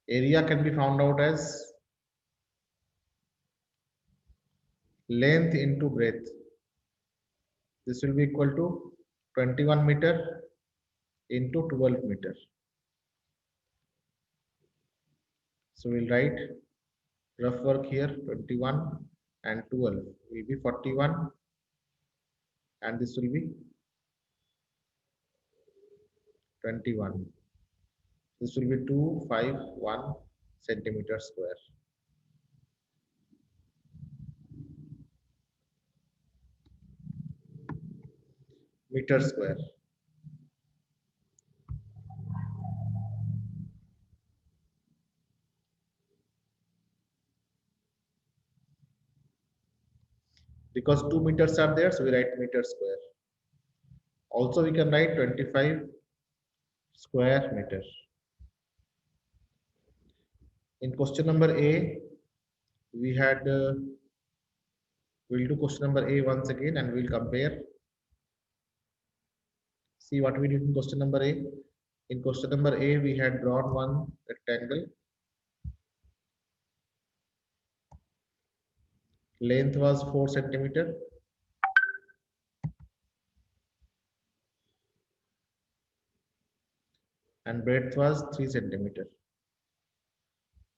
Area can be found out as length into breadth. This will be equal to 21 meter into 12 meter. So we'll write rough work here 21 and 12 will be 41, and this will be 21. This will be 251 centimeter square. Meter square. Because 2 meters are there, so we write meter square. Also, we can write 25 square meter. In question number A, we had we'll do question number A once again and we'll compare. See what we did in question number A. In question number A, we had drawn one rectangle. Length was 4 centimeter. And breadth was 3 centimeter.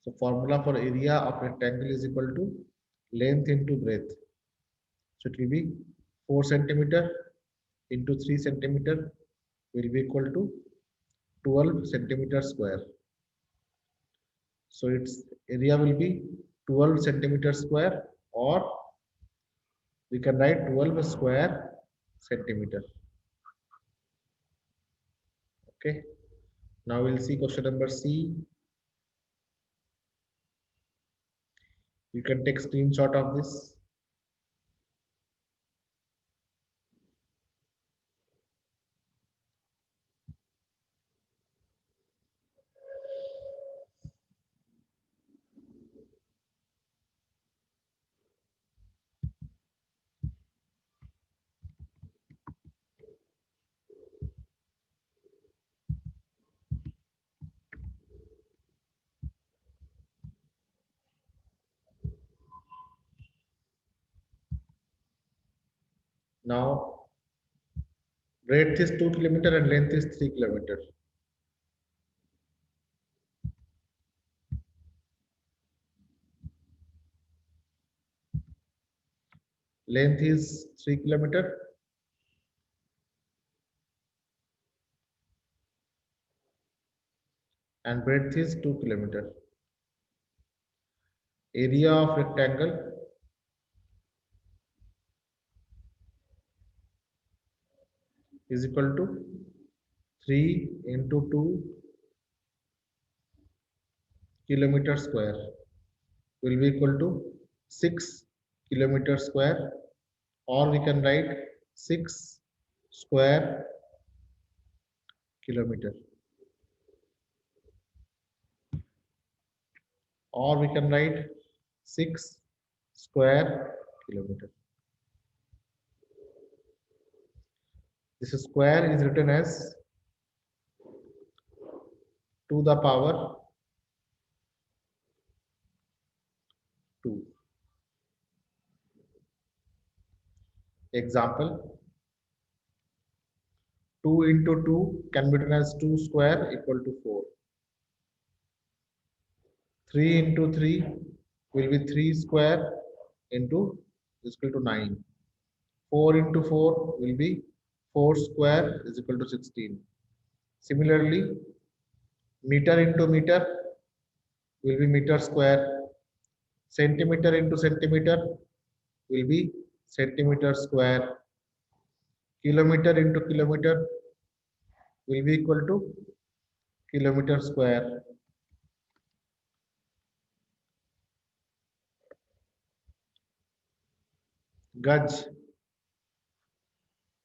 So formula for area of rectangle is equal to length into breadth. So it will be 4 centimeter into 3 centimeter will be equal to 12 centimeter square. So its area will be 12 centimeter square, or we can write 12 square centimeter. Okay. Now we'll see question number C. You can take screenshot of this. Now breadth is 2 kilometer and length is 3 kilometer. Length is 3 kilometer and breadth is 2 kilometer. Area of rectangle is equal to 3 into 2 kilometer square will be equal to 6 kilometer square, or we can write 6 square kilometer, or we can write 6 square kilometer. This square is written as to the power 2. Example, 2 into 2 can be written as 2 square equal to 4. 3 into 3 will be 3 square into is equal to 9. 4 into 4 will be 4 square is equal to 16. Similarly, meter into meter will be meter square. Centimeter into centimeter will be centimeter square. Kilometer into kilometer will be equal to kilometer square. Gauge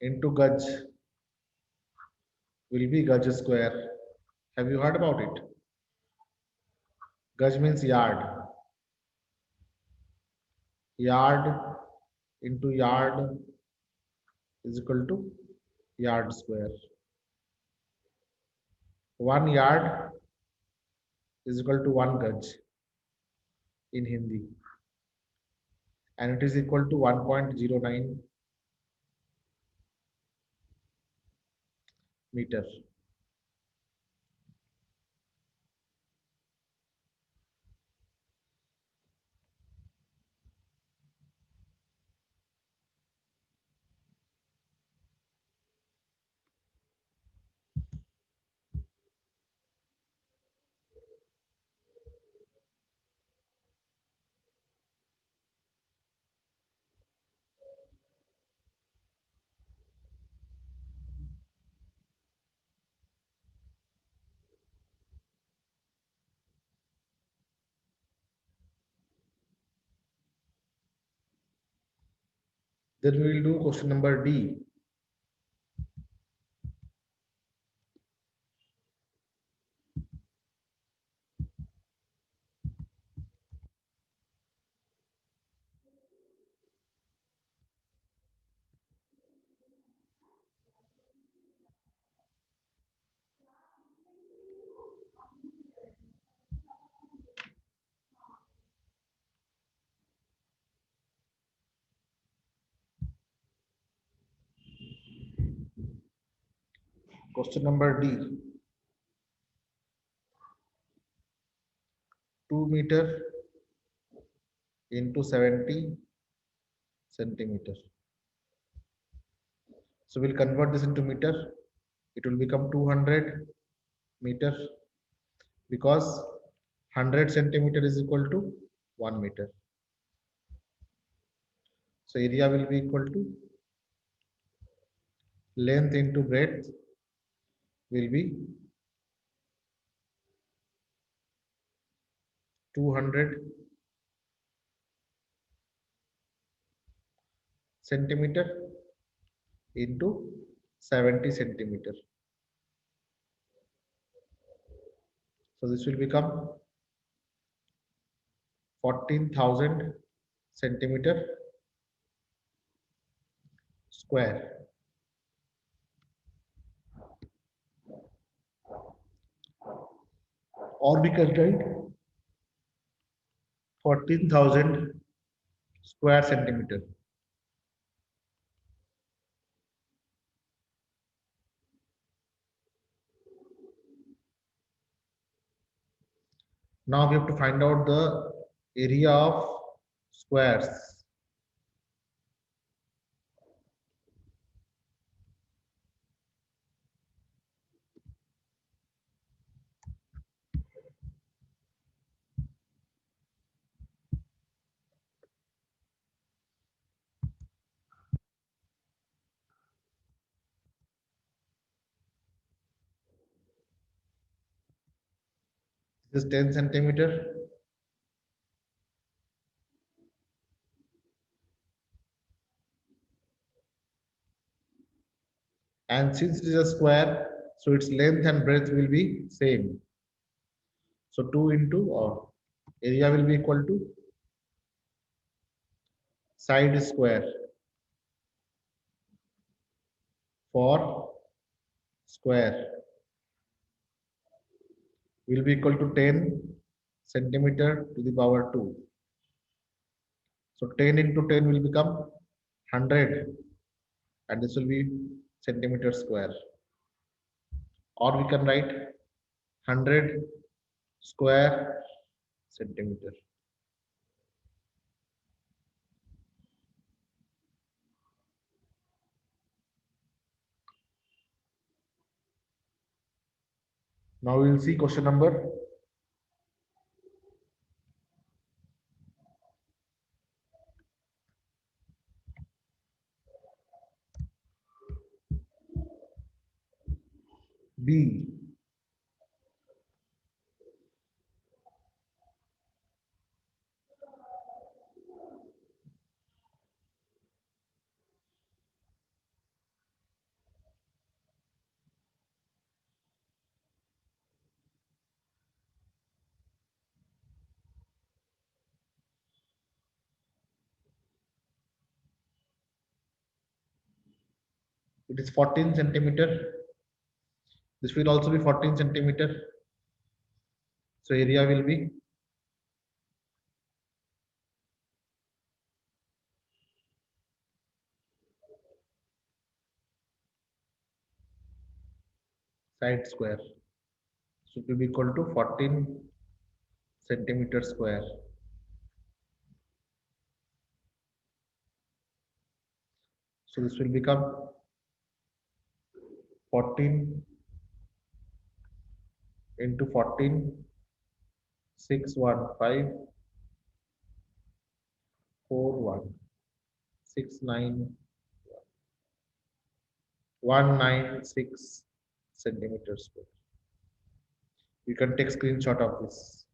into gauge will be gauge square. Have you heard about it? Gauge means yard. Yard into yard is equal to yard square. 1 yard is equal to 1 gaj in Hindi, and it is equal to 1.09 meter. Then we will do question number D. Question number D. 2 meter into 70 centimeter. So we'll convert this into meter. It will become 200 meter, because 100 centimeter is equal to 1 meter. So area will be equal to length into breadth will be 200 centimeter into 70 centimeter. So this will become 14,000 centimeter square. Or we can write 14,000 square centimeter. Now we have to find out the area of squares. This is 10 centimeter. And since it is a square, so its length and breadth will be same. So 2 into area will be equal to side square for square will be equal to 10 centimeter to the power 2. So 10 into 10 will become 100, and this will be centimeter square. Or we can write 100 square centimeter. Now we will see question number B. It is 14 centimeter. This will also be 14 centimeter. So area will be side square. So it will be equal to 14 centimeter square. So this will become 14 into 14, 615, 41, 69, 196 centimeters square. You can take screenshot of this.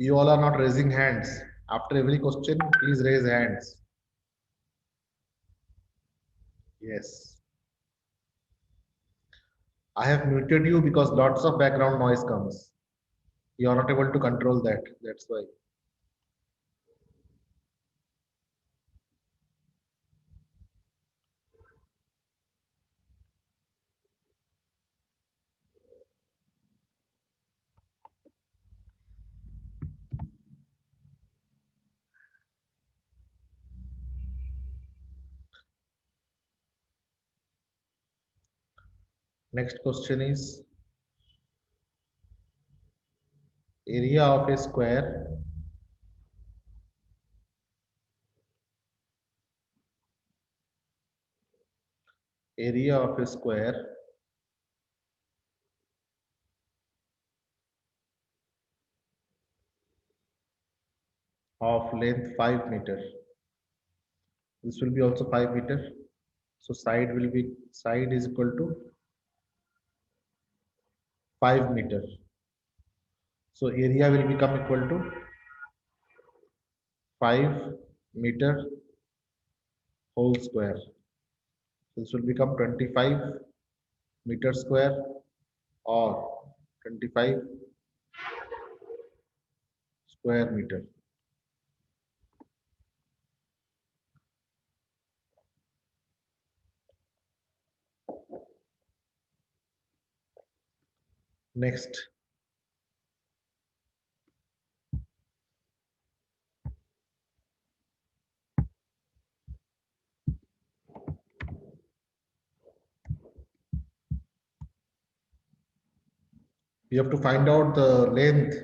You all are not raising hands. After every question, please raise hands. Yes. I have muted you because lots of background noise comes. You are not able to control that. That's why. Next question is area of a square area of a square of length 5 meter. This will be also 5 meter. So side is equal to 5 meter. So area will become equal to 5 meter whole square. This will become 25 meter square or 25 square meter. Next, we have to find out the length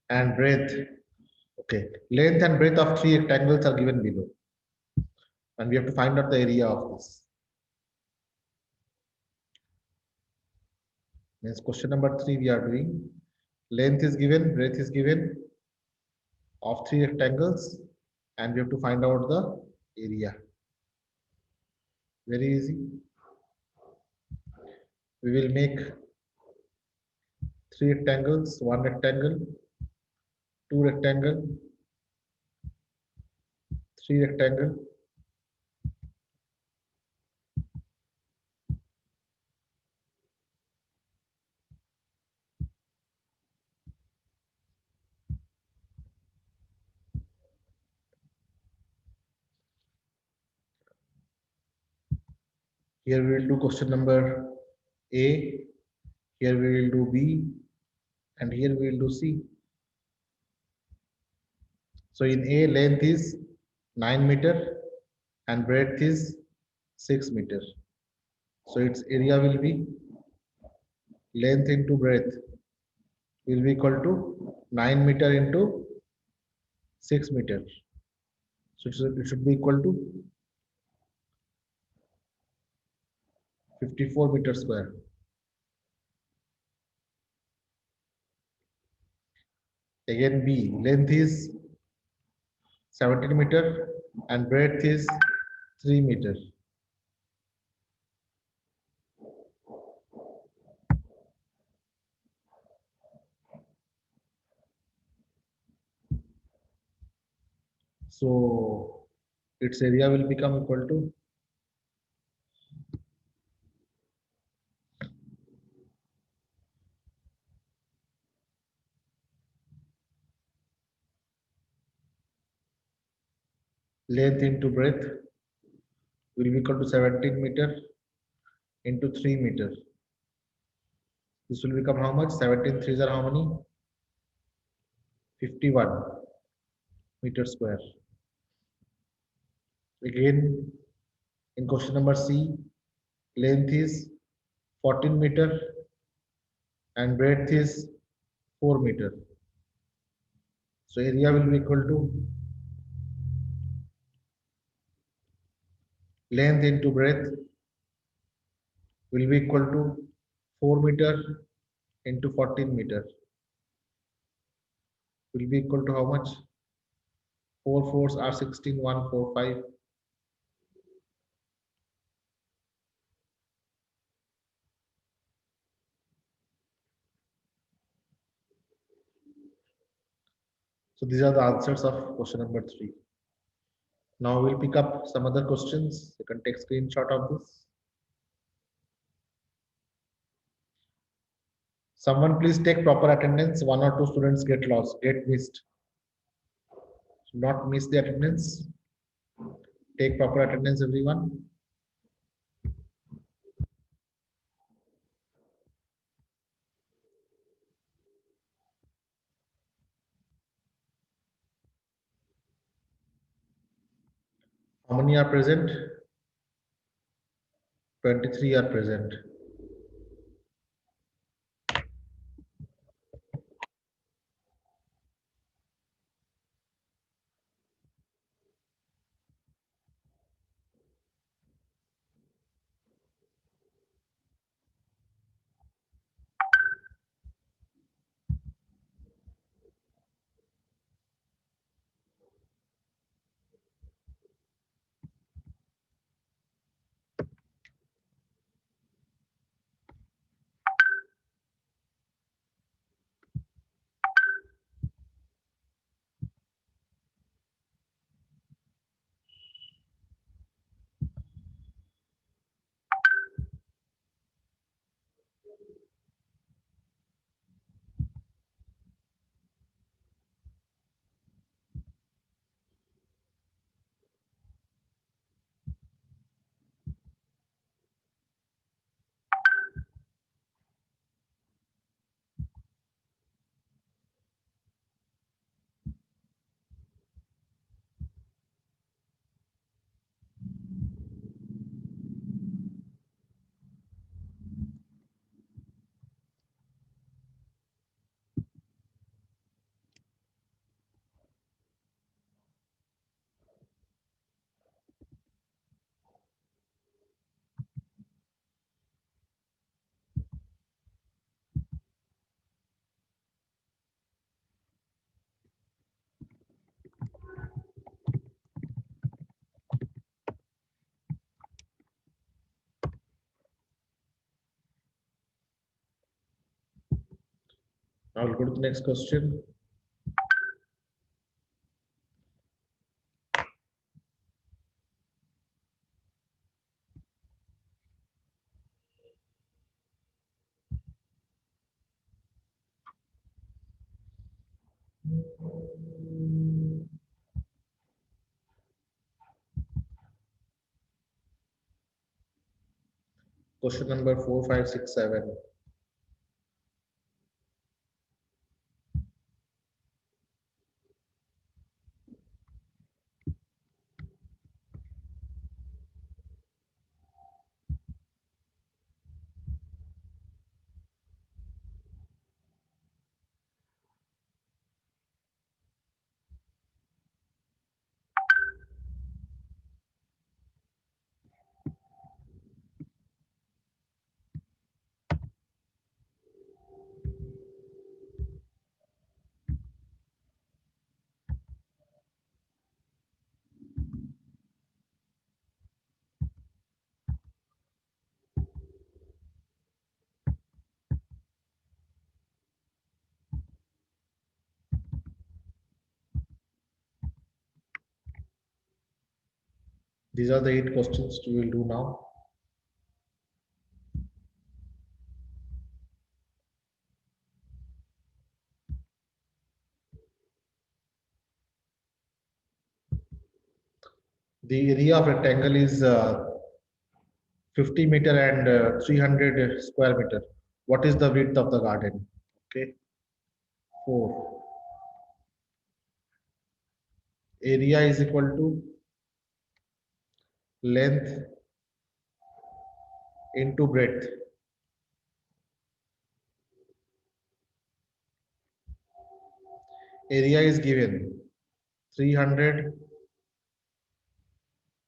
and breadth. Okay, length and breadth of three rectangles are given below, and we have to find out the area of this. Means question number 3 we are doing. Length is given, breadth is given of three rectangles, and we have to find out the area. Very easy. We will make three rectangles, one rectangle, two rectangle, three rectangle. Here we will do question number A, here we will do B, and here we will do C. So in A, length is 9 meter and breadth is 6 meter. So its area will be length into breadth will be equal to 9 meter into 6 meter. So it should be equal to 54 meter square. Again B, length is 17 meter and breadth is 3 meter. So its area will become equal to length into breadth will be equal to 17 meter into 3 meter. This will become how much? 17 threes are how many? 51 meter square. Again, in question number C, length is 14 meter and breadth is 4 meter. So area will be equal to length into breadth will be equal to 4 meter into 14 meter will be equal to how much? 4 fours are 16, 1, 4, 5. So these are the answers of question number 3. Now we'll pick up some other questions. You can take screenshot of this. Someone please take proper attendance. 1 or 2 students get lost, get missed. Not miss the attendance. Take proper attendance, everyone. How many are present? 23 are present. Now we'll go to the next question. Question number 4, 5, 6, 7. These are the 8 questions we will do now. The area of rectangle is 50 meter and 300 square meter. What is the width of the garden? Okay, 4. Area is equal to length into breadth. Area is given 300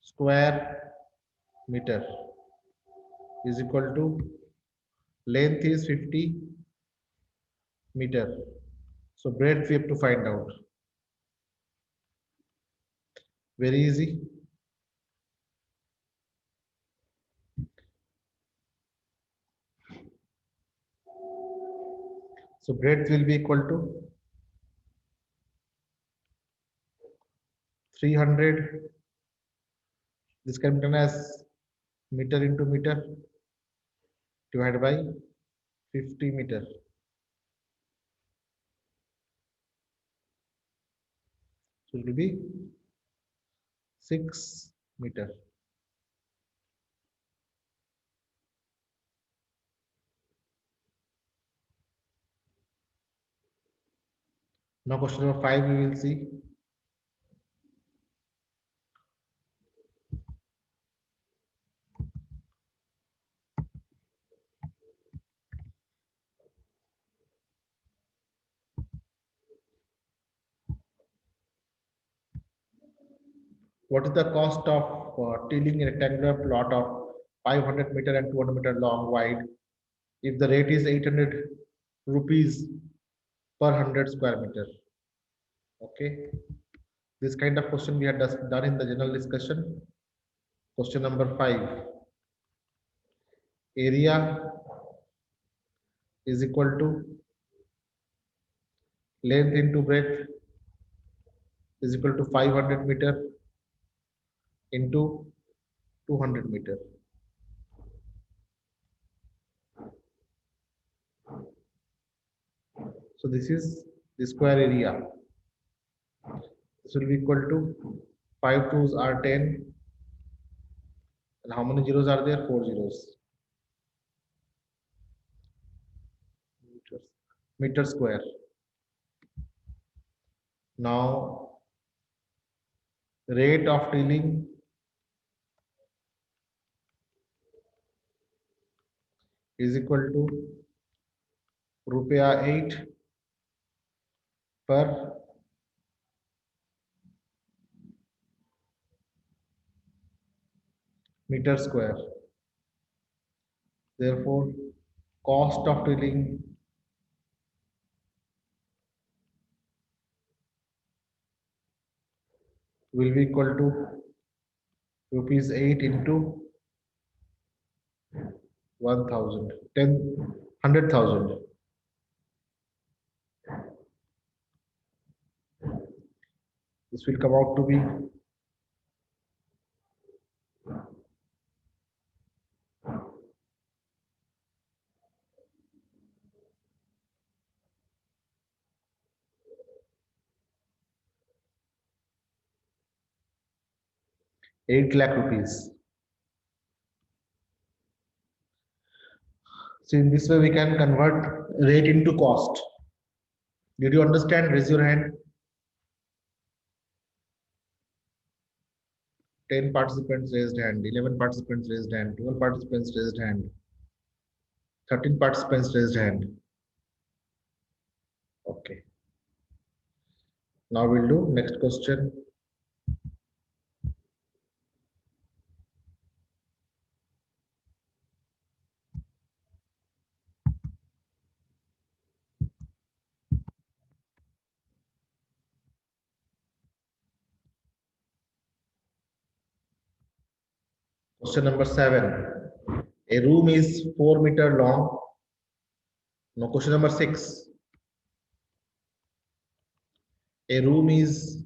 square meter is equal to length is 50 meter. So breadth we have to find out. Very easy. So breadth will be equal to 300. This can be done as meter into meter divided by 50 meter. So it will be 6 meter. Now question number 5 we will see. What is the cost of tilling a rectangular plot of 500 meter and 200 meter long wide if the rate is 800 rupees per 100 square meter? Okay, this kind of question we had done in the general discussion. Question number 5. Area is equal to length into breadth is equal to 500 meter into 200 meter. So this is the square area. This will be equal to 5 twos are 10. And how many zeros are there? 4 zeros. Meter square. Now rate of tilling is equal to rupiah 8 per meter square. Therefore, cost of tilling will be equal to rupees 8 into 1000, 100,000. This will come out to be 8 lakh rupees. So in this way we can convert rate into cost. Did you understand? Raise your hand. 10 participants raised hand, 11 participants raised hand, 12 participants raised hand, 13 participants raised hand. Okay. Now we'll do next question. Question number 7. A room is 4 meter long. Now question number 6. A room is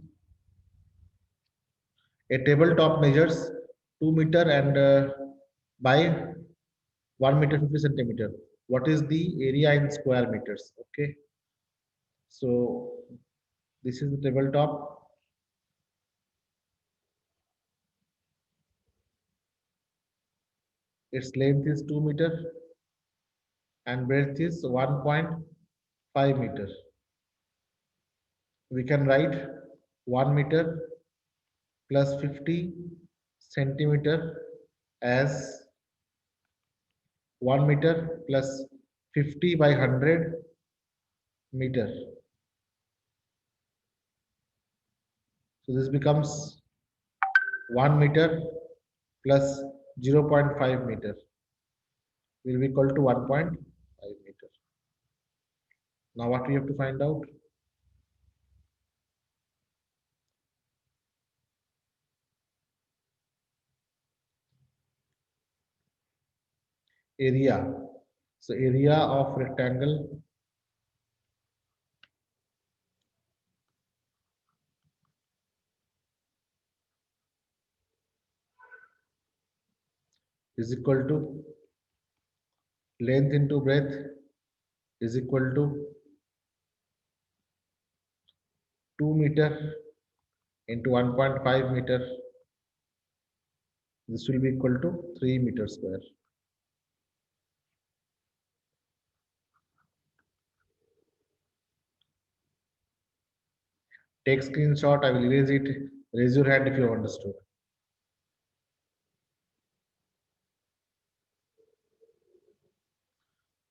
a tabletop measures 2 meter and by 1 meter 50 centimeter. What is the area in square meters? Okay. So this is the tabletop. its length is 2 meter and breadth is 1.5 meter. We can write 1 meter plus 50 centimeter as 1 meter plus 50 by 100 meter. So this becomes 1 meter plus 0.5 meter will be equal to 1.5 meter. Now what we have to find out? Area. So area of rectangle is equal to length into breadth is equal to 2 meter into 1.5 meter. This will be equal to 3 meter square. Take screenshot. I will erase it. Raise your hand if you have understood.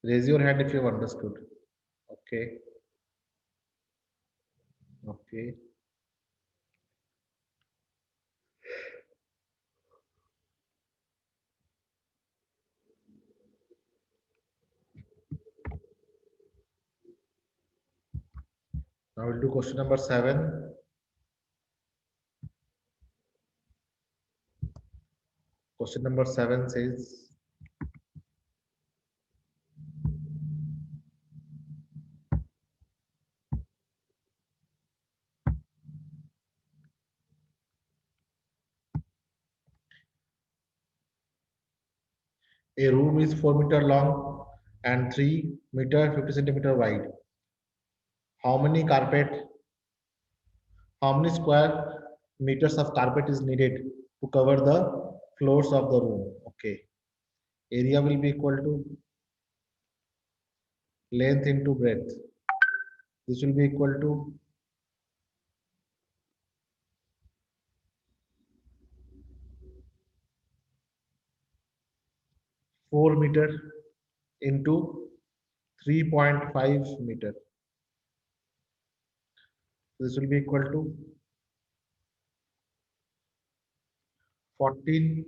Raise your hand if you have understood. Okay. Okay. Now we'll do question number 7. Question number 7 says a room is 4 meter long and 3 meter 50 centimeter wide. How many carpet, how many square meters of carpet is needed to cover the floors of the room? Okay. Area will be equal to length into breadth. This will be equal to 4 meter into 3.5 meter. This will be equal to 14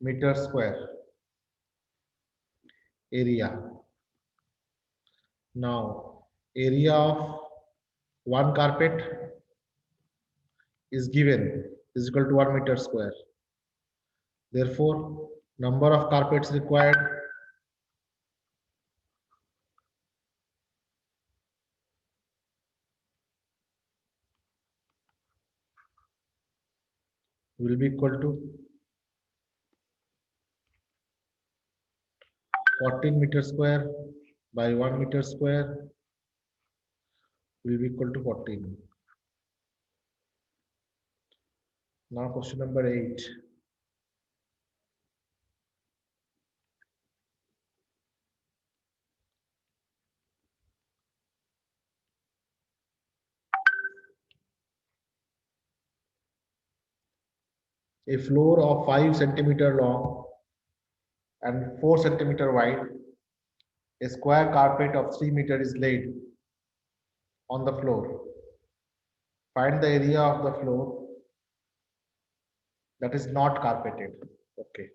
meter square area. Now, area of one carpet is given is equal to 1 meter square. Therefore, number of carpets required will be equal to 14 meter square by 1 meter square will be equal to 14. Now question number 8. A floor of 5 centimeter long and 4 centimeter wide, a square carpet of 3 meter is laid on the floor. Find the area of the floor that is not carpeted. Okay.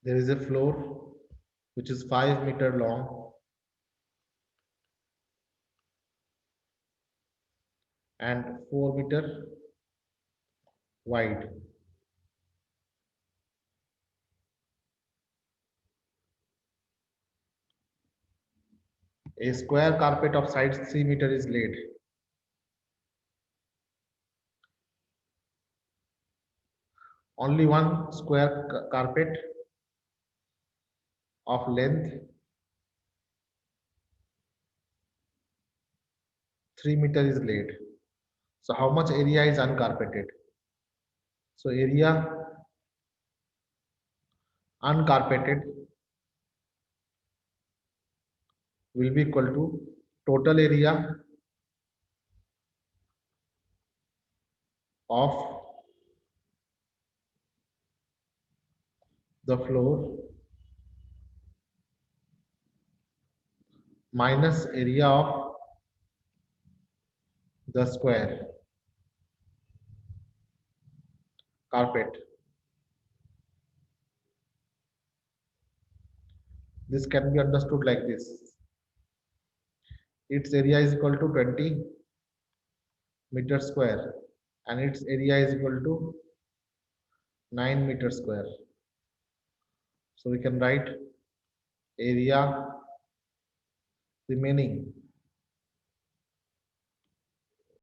There is a floor which is 5 meter long and 4 meter wide. A square carpet of size 3 meter is laid. Only one square carpet of length 3 meter is laid. So how much area is uncarpeted? So area uncarpeted will be equal to total area of the floor minus area of the square carpet. This can be understood like this. Its area is equal to 20 meter square and its area is equal to 9 meter square. So we can write area remaining